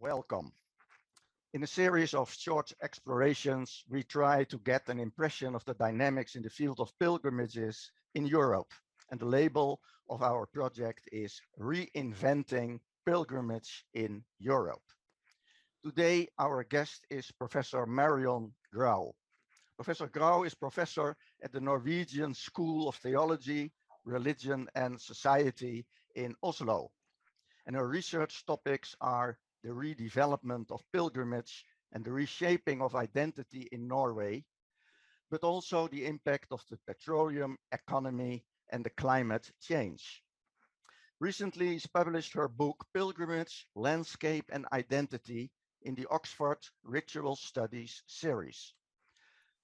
Welcome. In a series of short explorations, we try to get an impression of the dynamics in the field of pilgrimages in Europe. And the label of our project is Reinventing Pilgrimage in Europe. Today, our guest is Professor Marion Grau. Professor Grau is professor at the Norwegian School of Theology, Religion and Society in Oslo. And her research topics are the redevelopment of pilgrimage and the reshaping of identity in Norway, but also the impact of the petroleum economy and the climate change. Recently, she published her book, Pilgrimage, Landscape and Identity in the Oxford Ritual Studies series.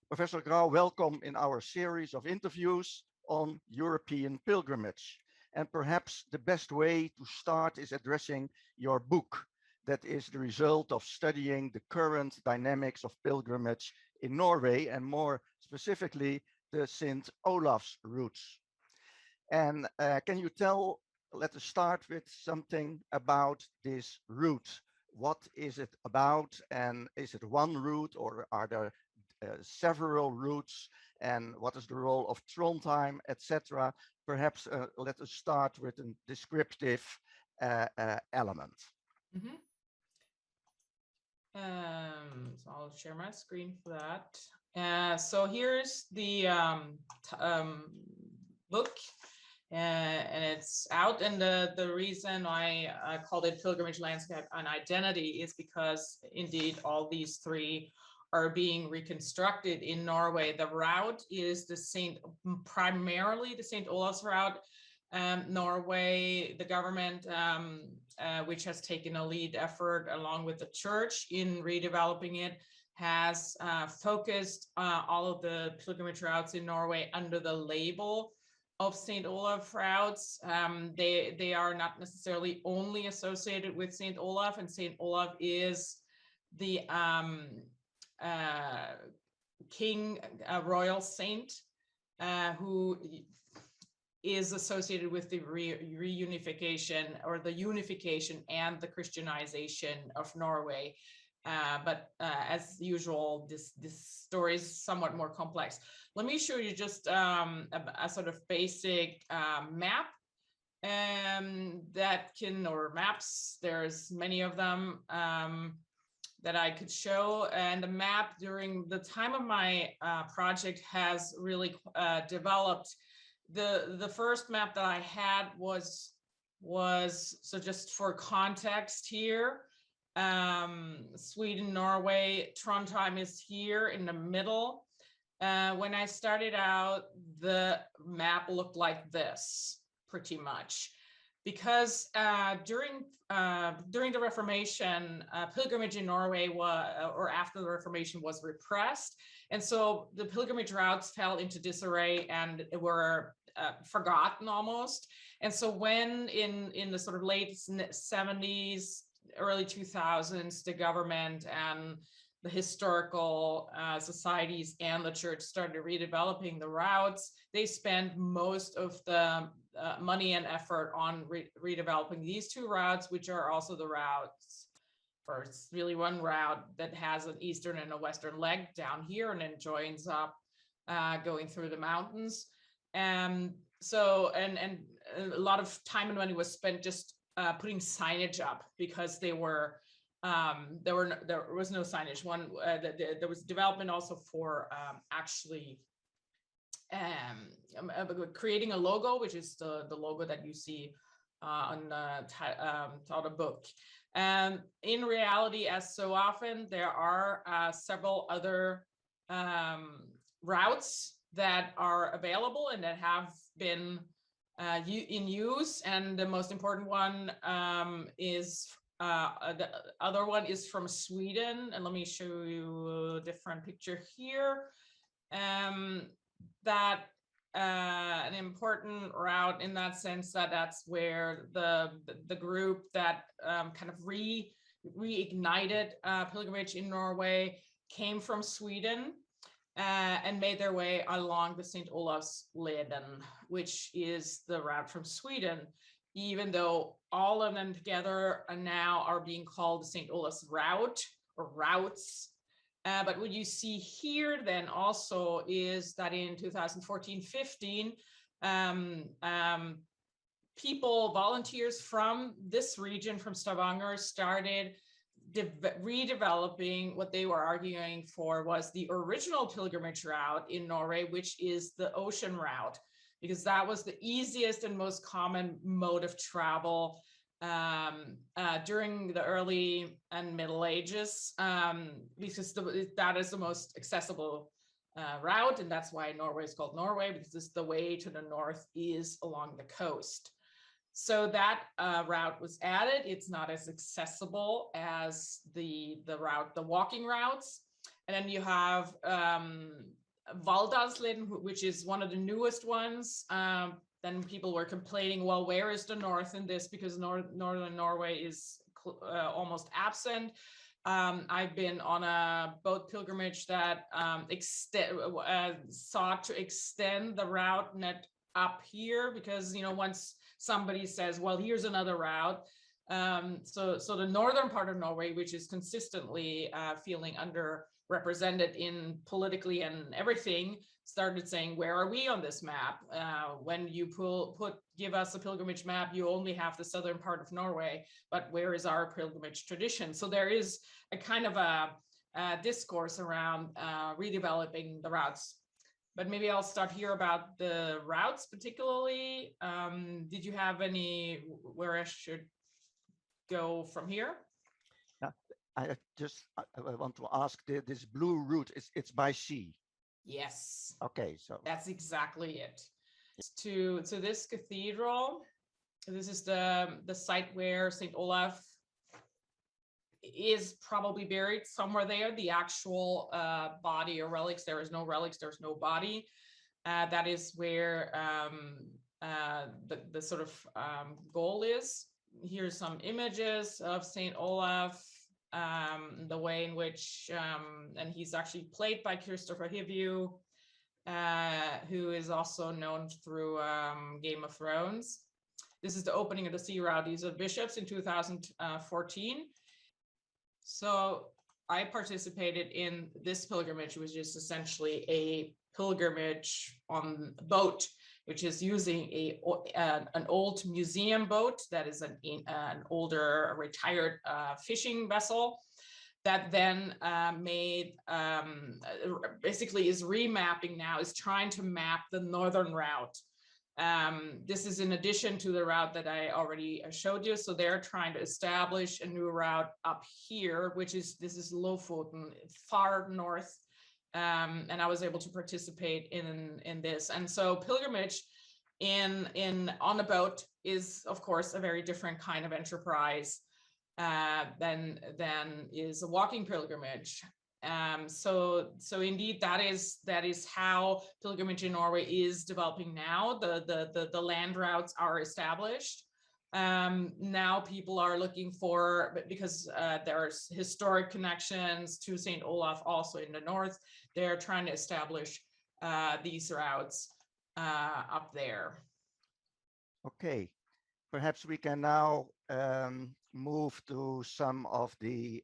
Professor Grau, welcome in our series of interviews on European pilgrimage. And perhaps the best way to start is addressing your book, that is the result of studying the current dynamics of pilgrimage in Norway, and more specifically, the St. Olav's routes. And can you let us start with something about this route. What is it about, and is it one route, or are there several routes, and what is the role of Trondheim, etc.? Perhaps let us start with a descriptive element. Mm-hmm. So I'll share my screen for that. So here's the book, and it's out. And the reason I called it Pilgrimage, Landscape and Identity is because indeed all these three are being reconstructed in Norway. The route is primarily the St. Olav's route. Norway, the government, which has taken a lead effort along with the church in redeveloping it, has focused all of the pilgrimage routes in Norway under the label of St. Olav routes. They are not necessarily only associated with St. Olav, and St. Olav is the king, royal saint, who is associated with the reunification or the unification and the Christianization of Norway. But as usual, this story is somewhat more complex. Let me show you just a sort of basic map or maps. There's many of them that I could show. And the map during the time of my project has really developed. The first map that I had was so just for context here, Sweden, Norway, Trondheim is here in the middle. When I started out, the map looked like this pretty much, because during the Reformation, pilgrimage in Norway or after the Reformation was repressed. And so the pilgrimage routes fell into disarray and were forgotten almost. And so when in the sort of late 70s, early 2000s, the government and the historical societies and the church started redeveloping the routes, they spent most of the money and effort on redeveloping these two routes, which are also the routes. Or it's really one route that has an eastern and a western leg down here, and then joins up going through the mountains. So a lot of time and money was spent just putting signage up, because there was no signage. There was development also for actually creating a logo, which is the logo that you see on the book. In reality, as so often, there are several other routes that are available and that have been in use. And the most important one is the other one is from Sweden. And let me show you a different picture here. That an important route in that sense, that's where the group that kind of reignited pilgrimage in Norway came from Sweden and made their way along the St. Olav's Leden, which is the route from Sweden. even though all of them together are being called the St. Olav's route or routes. But what you see here then also is that in 2014-15, volunteers from this region, from Stavanger, started redeveloping what they were arguing for was the original pilgrimage route in Norway, which is the ocean route, because that was the easiest and most common mode of travel during the early and Middle Ages, because that is the most accessible route, and that's why Norway is called Norway, because it's the way to the north is along the coast. So that route was added. It's not as accessible as the walking routes. And then you have Valldalsleden, which is one of the newest ones. Then people were complaining, well, where is the north in this? Because northern Norway is almost absent. I've been on a boat pilgrimage that sought to extend the route net up here, because once somebody says, well, here's another route. So the northern part of Norway, which is consistently feeling underrepresented in politically and everything, started saying, where are we on this map? When you give us a pilgrimage map, you only have the southern part of Norway, but where is our pilgrimage tradition? So there is a kind of a discourse around redeveloping the routes. But maybe I'll start here about the routes particularly. Did you have where I should go from here? I want to ask, this blue route, it's by sea. Yes. Okay, so that's exactly it. To this cathedral, this is the site where St. Olav is probably buried somewhere there. The actual body or relics, there is no relics, there's no body. That is where the sort of goal is. Here's some images of St. Olav, the way in which, and he's actually played by Christopher Hivju, who is also known through Game of Thrones. This is the opening of the sea route. These are bishops in 2014. So I participated in this pilgrimage, which is essentially a pilgrimage on a boat, which is using an old museum boat that is an older retired fishing vessel that then basically is remapping now, is trying to map the northern route. This is in addition to the route that I already showed you. So they're trying to establish a new route up here, this is Lofoten, far north. And I was able to participate in this. And so pilgrimage on a boat is, of course, a very different kind of enterprise than is a walking pilgrimage. So indeed, that is how pilgrimage in Norway is developing now. The land routes are established. Now people are looking for, because there's historic connections to St. Olav also in the north, they're trying to establish these routes up there. Okay, perhaps we can now move to some of the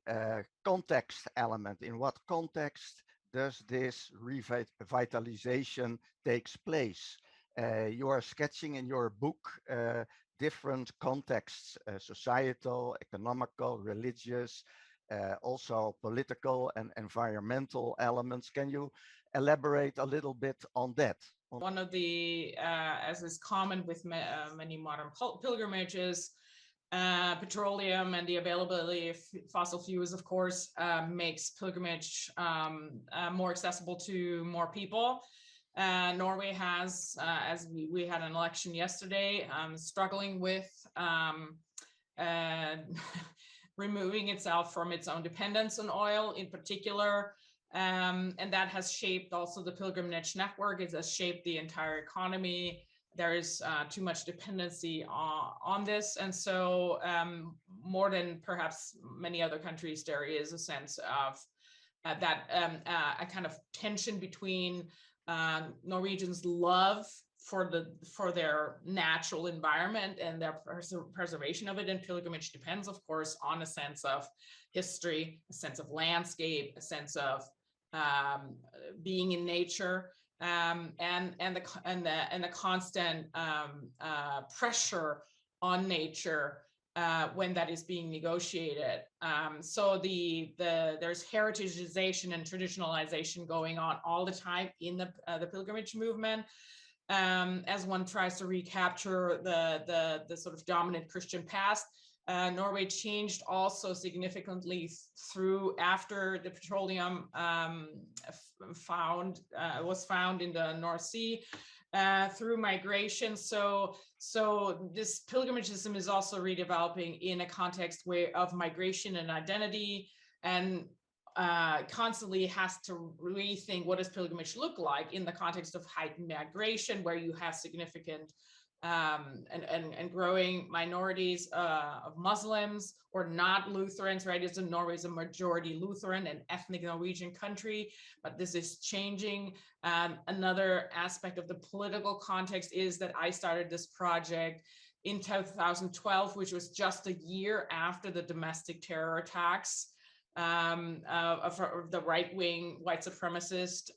context element. In what context does this revitalization takes place? You are sketching in your book different contexts, societal, economical, religious, also political and environmental elements. Can you elaborate a little bit on that? One of the, as is common with many modern pilgrimages, petroleum and the availability of fossil fuels, of course, makes pilgrimage more accessible to more people. Norway has, as we had an election yesterday, struggling with removing itself from its own dependence on oil in particular. And that has shaped also the pilgrimage network. It has shaped the entire economy. There is too much dependency on this. And so more than perhaps many other countries, there is a sense of a kind of tension between Norwegians love for their natural environment and their preservation of it. And pilgrimage depends, of course, on a sense of history, a sense of landscape, a sense of being in nature, and the constant pressure on nature when that is being negotiated. So there's heritagization and traditionalization going on all the time in the pilgrimage movement, as one tries to recapture the sort of dominant Christian past. Norway changed also significantly after the petroleum was found in the North Sea. Through migration. So this pilgrimagism is also redeveloping in a context of migration and identity, and constantly has to rethink what does pilgrimage look like in the context of heightened migration, where you have significant and growing minorities of Muslims or not Lutherans, right? Norway is a majority Lutheran and ethnic Norwegian country, but this is changing. Another aspect of the political context is that I started this project in 2012, which was just a year after the domestic terror attacks of the right-wing white supremacist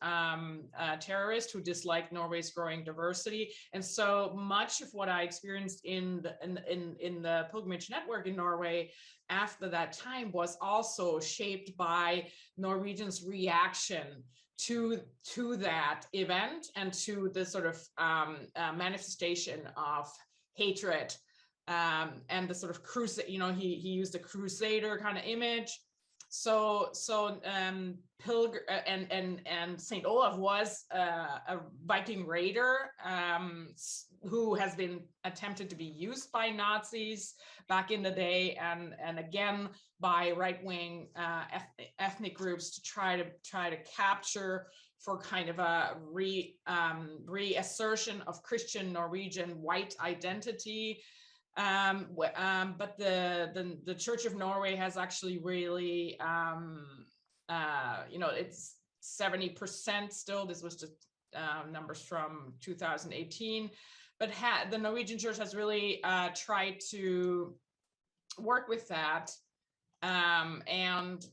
terrorist who disliked Norway's growing diversity. And so much of what I experienced in the pilgrimage network in Norway after that time was also shaped by Norwegians' reaction to that event and to the sort of manifestation of hatred and the sort of crusade. You know, he used a crusader kind of image. So and Saint Olav was a Viking raider who has been attempted to be used by Nazis back in the day, and again by right-wing ethnic groups to try to capture for kind of a reassertion of Christian Norwegian white identity. But the Church of Norway has actually really, it's 70% still. This was just numbers from 2018, but the Norwegian Church has really tried to work with that and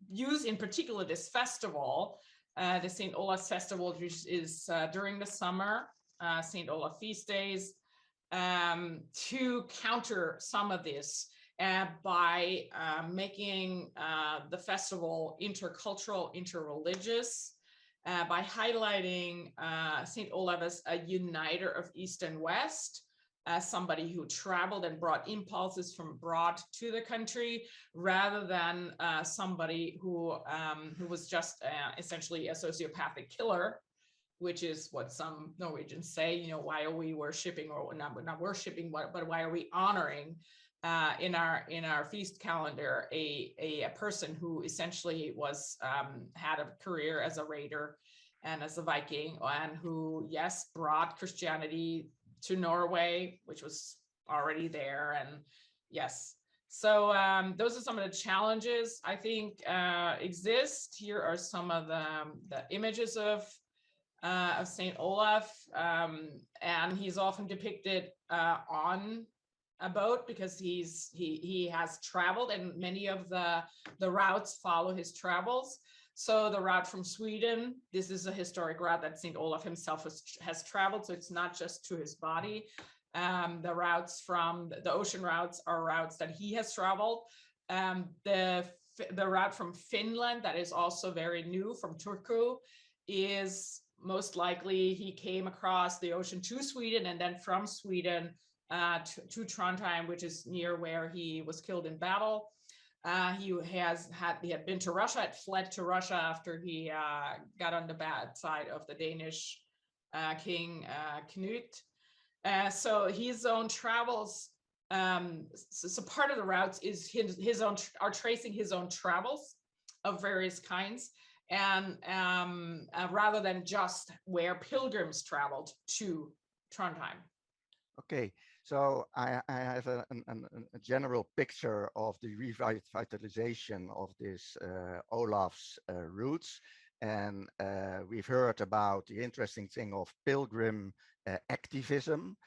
use in particular this festival. The St. Olav Festival, which is during the summer, St. Olav feast days, to counter some of this by making the festival intercultural, interreligious, by highlighting St. Olav as a uniter of East and West, as somebody who traveled and brought impulses from abroad to the country, rather than somebody who was just essentially a sociopathic killer, which is what some Norwegians say. You know, why are we worshiping, or not worshiping, but why are we honoring in our feast calendar a person who essentially was had a career as a raider and as a Viking, and who, yes, brought Christianity to Norway, which was already there. And yes, so those are some of the challenges I think exist. Here are some of the images of Saint Olav, and he's often depicted on a boat because he has traveled, and many of the routes follow his travels. So the route from Sweden, this is a historic route that St. Olav himself has traveled, so it's not just to his body. The routes from the ocean routes are routes that he has traveled. The route from Finland, that is also very new, from Turku, is most likely he came across the ocean to Sweden, and then from Sweden to Trondheim, which is near where he was killed in battle. He had been to Russia, had fled to Russia after he got on the bad side of the Danish king Knut. So his own travels, so part of the routes is his own, are tracing his own travels of various kinds, and rather than just where pilgrims traveled to Trondheim. Okay, so I have a general picture of the revitalization of this Olav's routes. And we've heard about the interesting thing of pilgrim activism.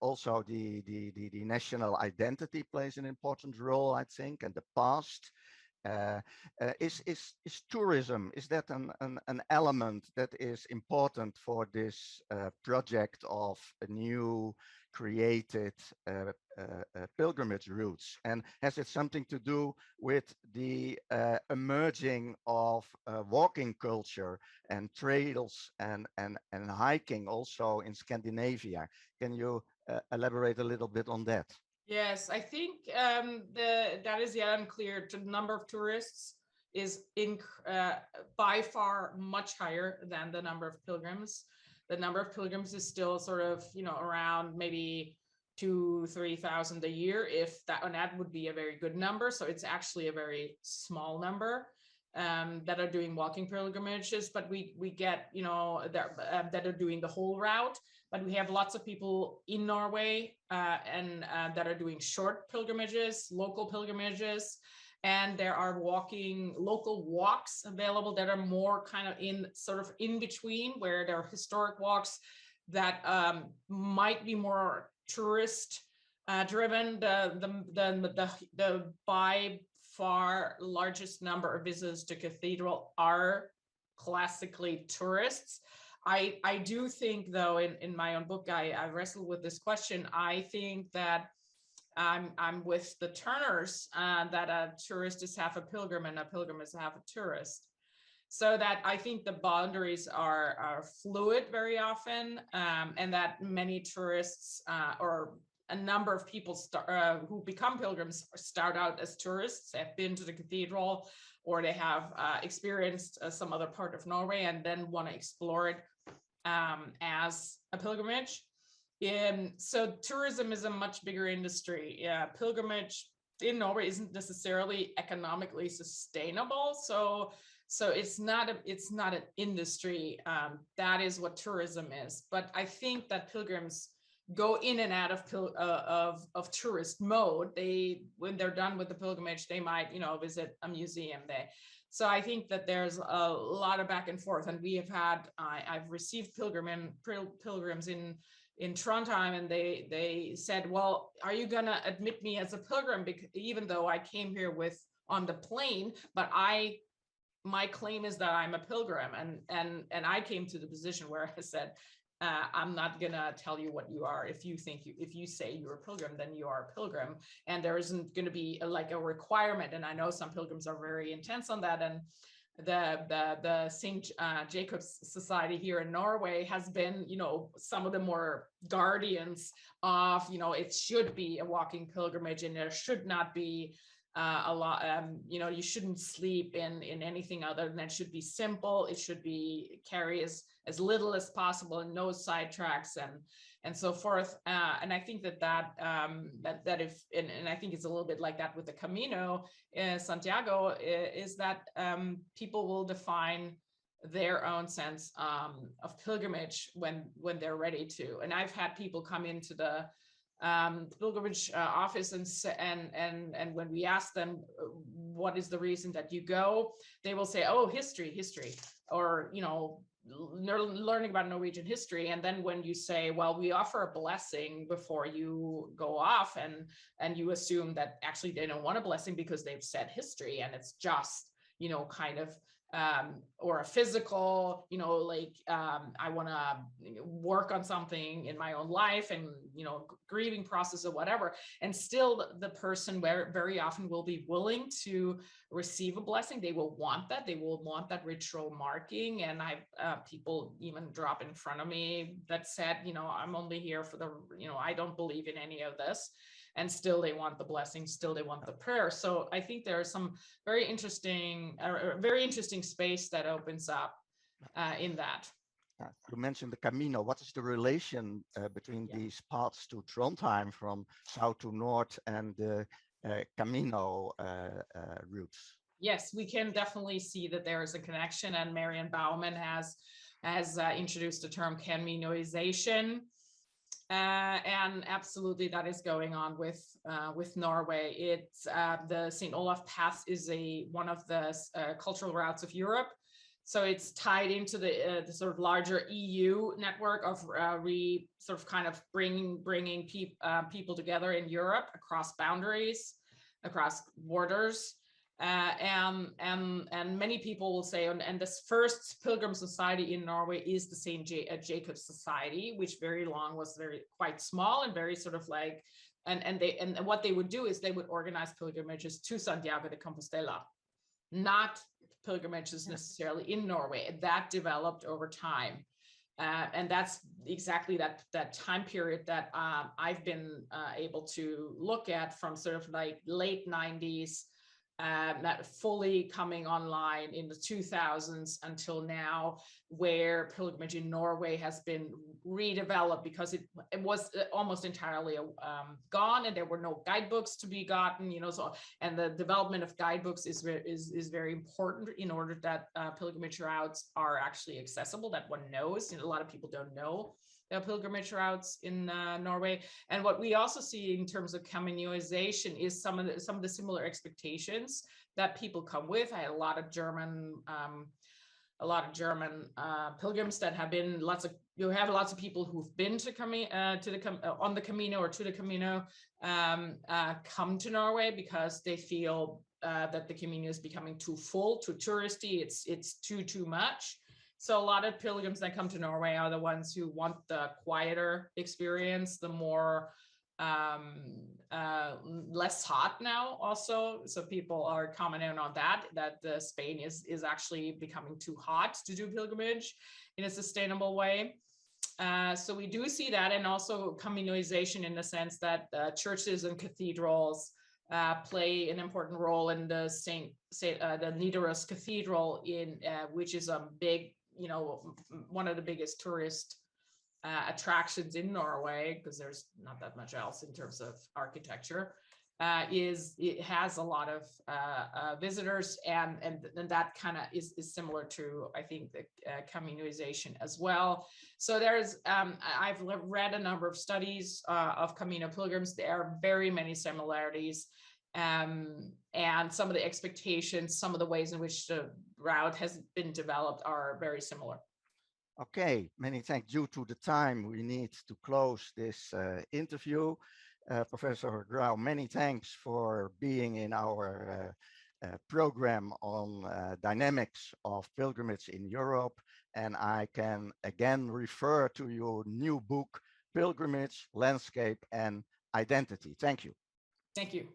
Also, the national identity plays an important role, I think, and the past. Uh, is tourism, is that an element that is important for this project of a new created pilgrimage routes? And has it something to do with the emerging of walking culture and trails and hiking also in Scandinavia? Can you elaborate a little bit on that? Yes, I think that is yet unclear. The number of tourists is by far much higher than the number of pilgrims. The number of pilgrims is still sort of, around maybe 2,000-3,000 a year, if that, and that would be a very good number. So it's actually a very small number that are doing walking pilgrimages, but we get, that are doing the whole route. But we have lots of people in Norway and that are doing short pilgrimages, local pilgrimages, and there are local walks available that are more kind of in between, where there are historic walks that might be more tourist driven. The by far largest number of visitors to cathedral are classically tourists. I do think, though, in my own book, I wrestled with this question. I think that I'm with the Turners that a tourist is half a pilgrim and a pilgrim is half a tourist. So that I think the boundaries are fluid very often, and that many tourists or a number of people who become pilgrims start out as tourists, have been to the cathedral, or they have experienced some other part of Norway and then want to explore it as a pilgrimage. So tourism is a much bigger industry. Pilgrimage in Norway isn't necessarily economically sustainable. So it's not an industry. That is what tourism is. But I think that pilgrims go in and out of tourist mode. When they're done with the pilgrimage, they might visit a museum. So I think that there's a lot of back and forth, and I've received pilgrims in Trondheim, and they said, well, are you gonna admit me as a pilgrim, even though I came here on the plane, but my claim is that I'm a pilgrim, and I came to the position where I said, I'm not gonna tell you what you are. If you say you're a pilgrim, then you are a pilgrim, and there isn't going to be a requirement. And I know some pilgrims are very intense on that, and the St. Jacob's Society here in Norway has been, some of the more guardians of, it should be a walking pilgrimage, and there should not be a lot, you shouldn't sleep in anything other than it should be simple. It should be carry as little as possible, and no sidetracks and so forth. And I think that if, and I think it's a little bit like that with the Camino Santiago, is that people will define their own sense of pilgrimage when they're ready to. And I've had people come into the pilgrimage office and when we ask them what is the reason that you go, they will say, oh, history, or learning about Norwegian history. And then when you say, well, we offer a blessing before you go off, and you assume that actually they don't want a blessing because they've said history, and it's just kind of or a physical, I want to work on something in my own life, and grieving process or whatever. And still the person very often will be willing to receive a blessing. They will want that ritual marking. And I've people even drop in front of me that said, I'm only here for I don't believe in any of this. And still they want the blessing, still they want the prayer. So I think there is some very interesting space that opens up in that. You mentioned the Camino. What is the relation between these paths to Trondheim from south to north and the Camino routes? Yes, we can definitely see that there is a connection, and Marion Bauman has introduced the term Caminoization. And absolutely, that is going on with Norway. It's the St. Olav Pass is one of the cultural routes of Europe. So it's tied into the sort of larger EU network of bringing people together in Europe across boundaries, across borders. And many people will say, and this first pilgrim society in Norway is the St. Jacob Society, which very long was quite small and very sort of like, and what they would do is they would organize pilgrimages to Santiago de Compostela, not pilgrimages necessarily in Norway. That developed over time. And that's exactly that time period that I've been able to look at from sort of like late 90s, that fully coming online in the 2000s until now, where pilgrimage in Norway has been redeveloped because it was almost entirely gone, and there were no guidebooks to be gotten, so, and the development of guidebooks is very important in order that pilgrimage routes are actually accessible, that one knows. A lot of people don't know pilgrimage routes in Norway. And what we also see in terms of communization is some of the similar expectations that people come with. I had a lot of German pilgrims that have been lots of people who've been to on the Camino or to the Camino come to Norway because they feel that the Camino is becoming too full, too touristy. It's too much. So a lot of pilgrims that come to Norway are the ones who want the quieter experience, the more less hot now also. So people are commenting on that Spain is actually becoming too hot to do pilgrimage in a sustainable way. So we do see that, and also communalization in the sense that churches and cathedrals play an important role in the the Nidaros Cathedral which is a big, one of the biggest tourist attractions in Norway, because there's not that much else in terms of architecture. It has a lot of visitors, and that kind of is similar to, I think, the communization as well. So there's I've read a number of studies of Camino pilgrims. There are very many similarities, and some of the expectations, some of the ways in which the route has been developed are very similar. Okay, many thanks. Due to the time, we need to close this interview. Professor Grau, many thanks for being in our program on dynamics of pilgrimage in Europe. And I can again refer to your new book, Pilgrimage, Landscape and Identity. Thank you. Thank you.